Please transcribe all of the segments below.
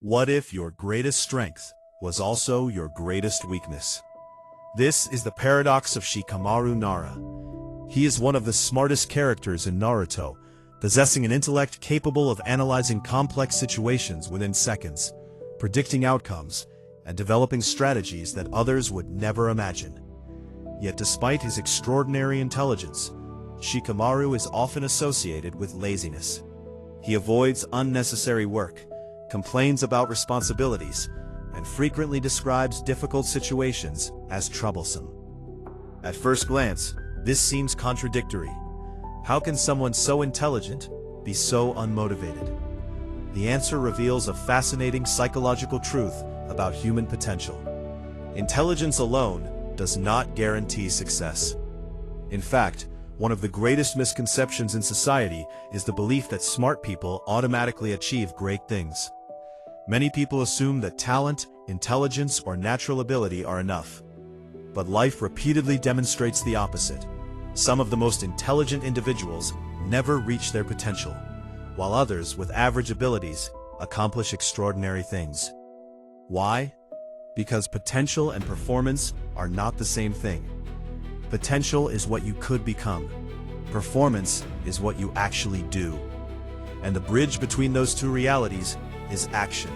What if your greatest strength was also your greatest weakness? This is the paradox of Shikamaru Nara. He is one of the smartest characters in Naruto, possessing an intellect capable of analyzing complex situations within seconds, predicting outcomes, and developing strategies that others would never imagine. Yet despite his extraordinary intelligence, Shikamaru is often associated with laziness. He avoids unnecessary work, complains about responsibilities, and frequently describes difficult situations as troublesome. At first glance, this seems contradictory. How can someone so intelligent be so unmotivated? The answer reveals a fascinating psychological truth about human potential. Intelligence alone does not guarantee success. In fact, one of the greatest misconceptions in society is the belief that smart people automatically achieve great things. Many people assume that talent, intelligence, or natural ability are enough. But life repeatedly demonstrates the opposite. Some of the most intelligent individuals never reach their potential, while others with average abilities accomplish extraordinary things. Why? Because potential and performance are not the same thing. Potential is what you could become. Performance is what you actually do. And the bridge between those two realities is action.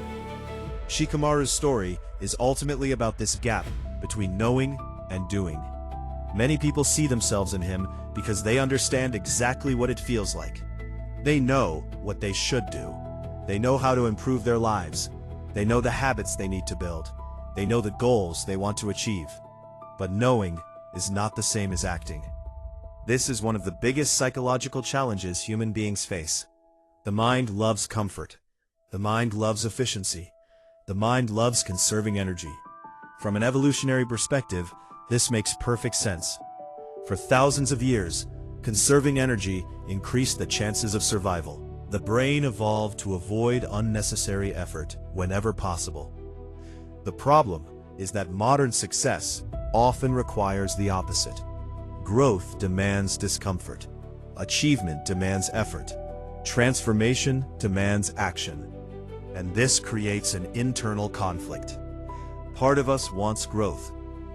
Shikamaru's story is ultimately about this gap between knowing and doing. Many people see themselves in him because they understand exactly what it feels like. They know what they should do. They know how to improve their lives. They know the habits they need to build. They know the goals they want to achieve. But knowing is not the same as acting. This is one of the biggest psychological challenges human beings face. The mind loves comfort. The mind loves efficiency. The mind loves conserving energy. From an evolutionary perspective, this makes perfect sense. For thousands of years, conserving energy increased the chances of survival. The brain evolved to avoid unnecessary effort whenever possible. The problem is that modern success often requires the opposite. Growth demands discomfort. Achievement demands effort. Transformation demands action. And this creates an internal conflict. Part of us wants growth.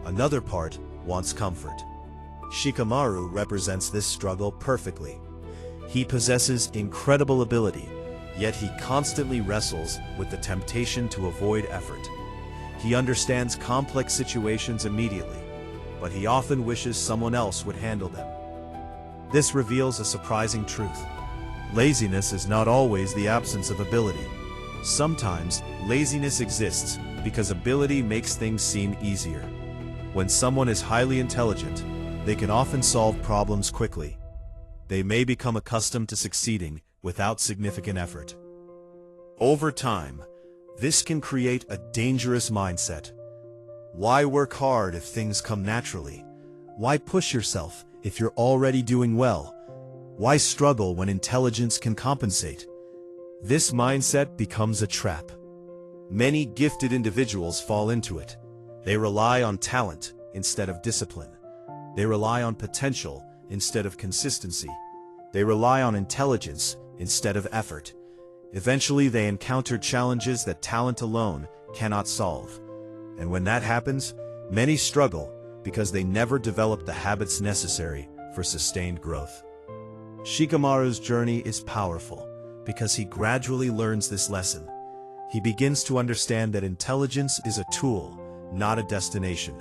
Another part wants comfort. Shikamaru represents this struggle perfectly. He possesses incredible ability, yet he constantly wrestles with the temptation to avoid effort. He understands complex situations immediately, but he often wishes someone else would handle them. This reveals a surprising truth. Laziness is not always the absence of ability. Sometimes, laziness exists because ability makes things seem easier. When someone is highly intelligent, they can often solve problems quickly. They may become accustomed to succeeding without significant effort. Over time, this can create a dangerous mindset. Why work hard if things come naturally? Why push yourself if you're already doing well? Why struggle when intelligence can compensate? This mindset becomes a trap. Many gifted individuals fall into it. They rely on talent instead of discipline. They rely on potential instead of consistency. They rely on intelligence instead of effort. Eventually, they encounter challenges that talent alone cannot solve. And when that happens, many struggle because they never develop the habits necessary for sustained growth. Shikamaru's journey is powerful because he gradually learns this lesson. He begins to understand that intelligence is a tool, not a destination.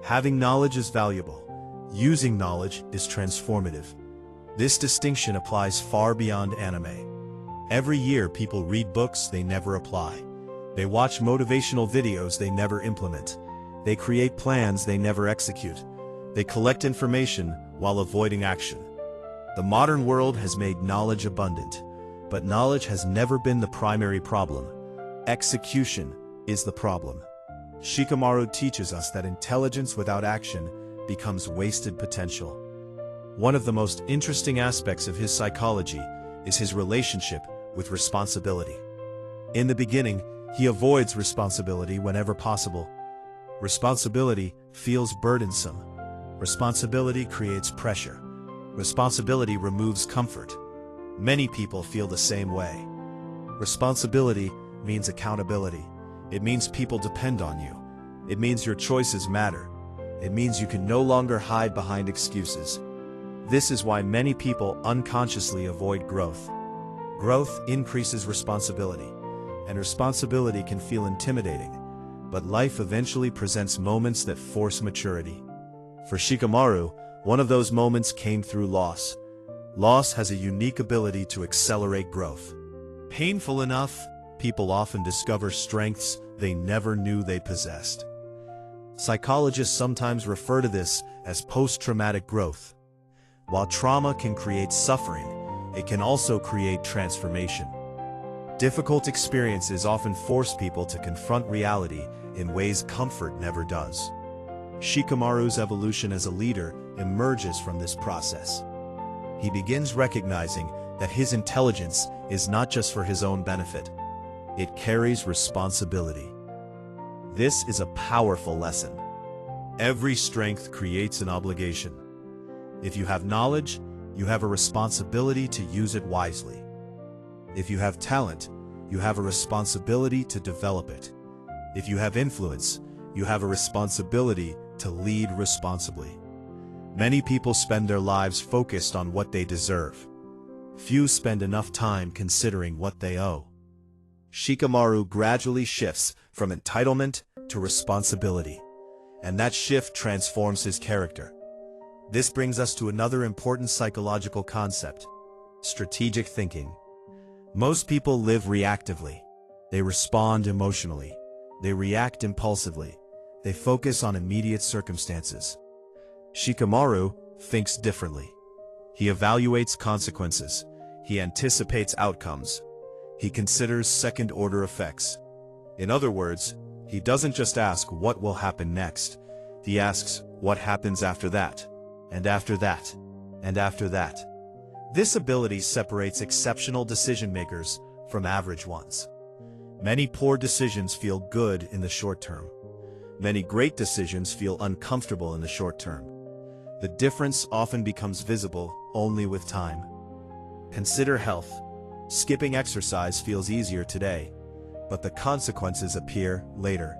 Having knowledge is valuable. Using knowledge is transformative. This distinction applies far beyond anime. Every year, people read books they never apply. They watch motivational videos they never implement. They create plans they never execute. They collect information while avoiding action. The modern world has made knowledge abundant, but knowledge has never been the primary problem. Execution is the problem. Shikamaru teaches us that intelligence without action becomes wasted potential. One of the most interesting aspects of his psychology is his relationship with responsibility. In the beginning, he avoids responsibility whenever possible. Responsibility feels burdensome. Responsibility creates pressure. Responsibility removes comfort. Many people feel the same way. Responsibility means accountability. It means people depend on you. It means your choices matter. It means you can no longer hide behind excuses. This is why many people unconsciously avoid growth. Growth increases responsibility, and responsibility can feel intimidating, but life eventually presents moments that force maturity. For Shikamaru, one of those moments came through loss. Loss has a unique ability to accelerate growth. Painful enough, people often discover strengths they never knew they possessed. Psychologists sometimes refer to this as post-traumatic growth. While trauma can create suffering, it can also create transformation. Difficult experiences often force people to confront reality in ways comfort never does. Shikamaru's evolution as a leader emerges from this process. He begins recognizing that his intelligence is not just for his own benefit. It carries responsibility. This is a powerful lesson. Every strength creates an obligation. If you have knowledge, you have a responsibility to use it wisely. If you have talent, you have a responsibility to develop it. If you have influence, you have a responsibility to lead responsibly. Many people spend their lives focused on what they deserve. Few spend enough time considering what they owe. Shikamaru gradually shifts from entitlement to responsibility, and that shift transforms his character. This brings us to another important psychological concept: strategic thinking. Most people live reactively. They respond emotionally. They react impulsively. They focus on immediate circumstances. Shikamaru thinks differently. He evaluates consequences. He anticipates outcomes. He considers second-order effects. In other words, he doesn't just ask what will happen next. He asks what happens after that, and after that, and after that. This ability separates exceptional decision-makers from average ones. Many poor decisions feel good in the short term. Many great decisions feel uncomfortable in the short term. The difference often becomes visible only with time. Consider health. Skipping exercise feels easier today, but the consequences appear later.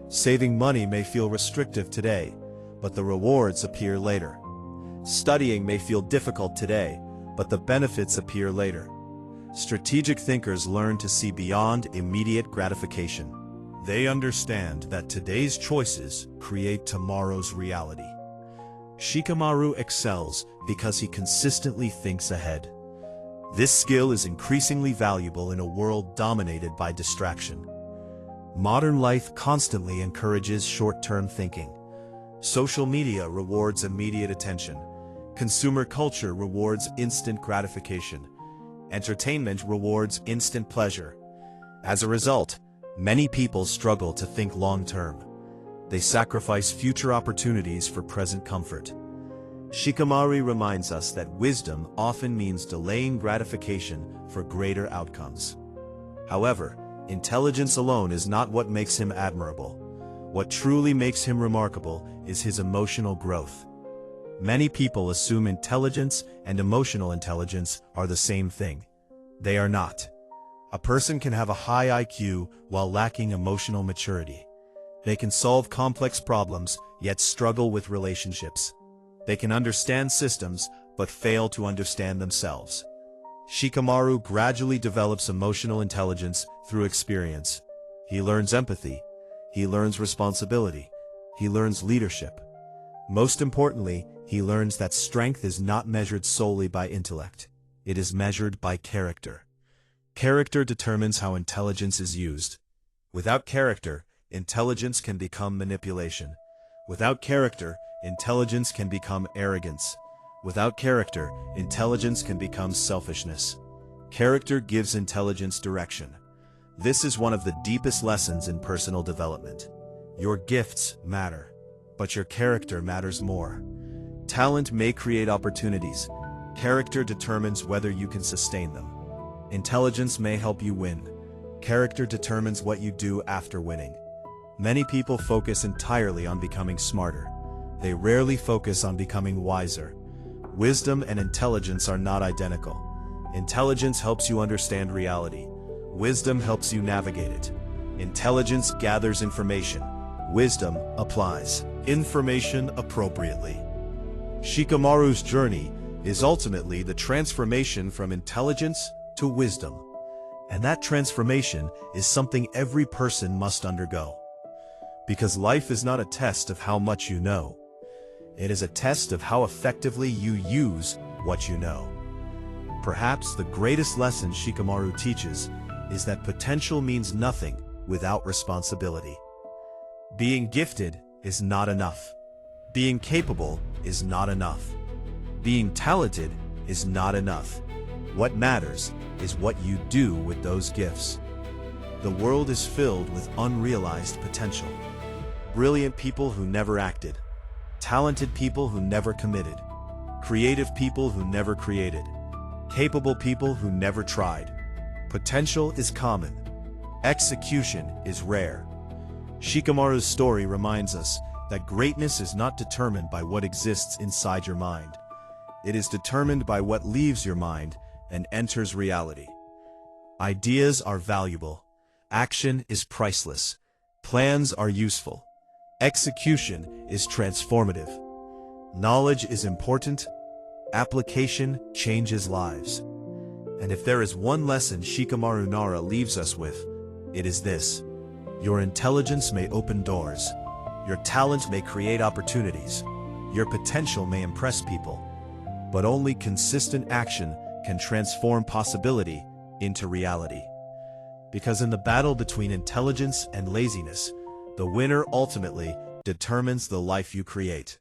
Saving money may feel restrictive today, but the rewards appear later. Studying may feel difficult today, but the benefits appear later. Strategic thinkers learn to see beyond immediate gratification. They understand that today's choices create tomorrow's reality. Shikamaru excels because he consistently thinks ahead. This skill is increasingly valuable in a world dominated by distraction. Modern life constantly encourages short-term thinking. Social media rewards immediate attention. Consumer culture rewards instant gratification. Entertainment rewards instant pleasure. As a result, many people struggle to think long-term. They sacrifice future opportunities for present comfort. Shikamaru reminds us that wisdom often means delaying gratification for greater outcomes. However, intelligence alone is not what makes him admirable. What truly makes him remarkable is his emotional growth. Many people assume intelligence and emotional intelligence are the same thing. They are not. A person can have a high IQ while lacking emotional maturity. They can solve complex problems, yet struggle with relationships. They can understand systems, but fail to understand themselves. Shikamaru gradually develops emotional intelligence through experience. He learns empathy. He learns responsibility. He learns leadership. Most importantly, he learns that strength is not measured solely by intellect. It is measured by character. Character determines how intelligence is used. Without character, intelligence can become manipulation. Without character, intelligence can become arrogance. Without character, intelligence can become selfishness. Character gives intelligence direction. This is one of the deepest lessons in personal development. Your gifts matter, but your character matters more. Talent may create opportunities. Character determines whether you can sustain them. Intelligence may help you win. Character determines what you do after winning. Many people focus entirely on becoming smarter. They rarely focus on becoming wiser. Wisdom and intelligence are not identical. Intelligence helps you understand reality, Wisdom helps you navigate it. Intelligence gathers information. Wisdom applies information appropriately. Shikamaru's journey is ultimately the transformation from intelligence to wisdom. And that transformation is something every person must undergo. Because life is not a test of how much you know. It is a test of how effectively you use what you know. Perhaps the greatest lesson Shikamaru teaches is that potential means nothing without responsibility. Being gifted is not enough. Being capable is not enough. Being talented is not enough. What matters is what you do with those gifts. The world is filled with unrealized potential. Brilliant people who never acted. Talented people who never committed. Creative people who never created. Capable people who never tried. Potential is common. Execution is rare. Shikamaru's story reminds us that greatness is not determined by what exists inside your mind. It is determined by what leaves your mind and enters reality. Ideas are valuable. Action is priceless. Plans are useful. Execution is transformative. Knowledge is important. Application changes lives. And if there is one lesson Shikamaru Nara leaves us with, it is this. Your intelligence may open doors. Your talent may create opportunities. Your potential may impress people. But only consistent action can transform possibility into reality. Because in the battle between intelligence and laziness, the winner ultimately determines the life you create.